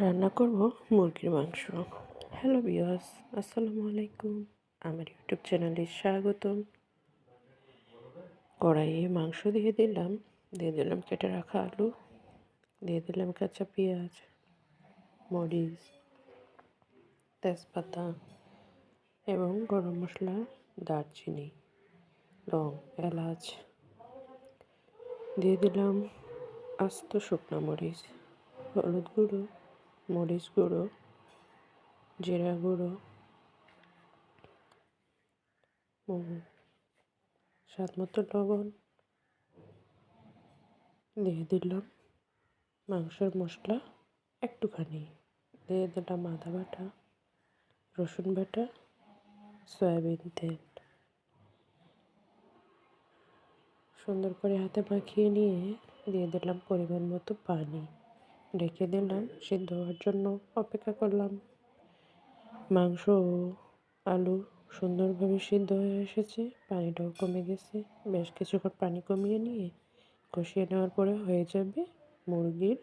রান্না করব মুরগির মাংস। হ্যালো ভিউয়ার্স, আসসালামু আলাইকুম। আমার ইউটিউব চ্যানেলে স্বাগতম। কড়াইয়ে মাংস দিয়ে দিলাম কেটে রাখা আলু, দিয়ে দিলাম কাঁচা পেঁয়াজ, মরিচ, তেজপাতা এবং গরম মশলা, দারচিনি, লং, এলাচ। দিয়ে দিলাম আস্ত শুকনো মরিচ, হলুদ গুঁড়ো, মরিচ গুঁড়ো, জিরা গুঁড়ো, স্বাদ মতো লবণ। দিয়ে দিলাম মাংসের মশলা একটুখানি, দিয়ে দিলাম আদা বাটা, রসুন বাটা, সয়াবিন তেল। সুন্দর করে হাতে মাখিয়ে নিয়ে দিয়ে দিলাম পরিমাণ মতো পানি, ঢেকে দিলাম, সিদ্ধ হওয়ার জন্য অপেক্ষা করলাম। মাংস ও আলু সুন্দরভাবে সিদ্ধ হয়ে এসেছে, পানিটাও কমে গেছে। বেশ কিছুক্ষণ পানি কমিয়ে নিয়ে কষিয়ে নেওয়ার পরে হয়ে যাবে মুরগির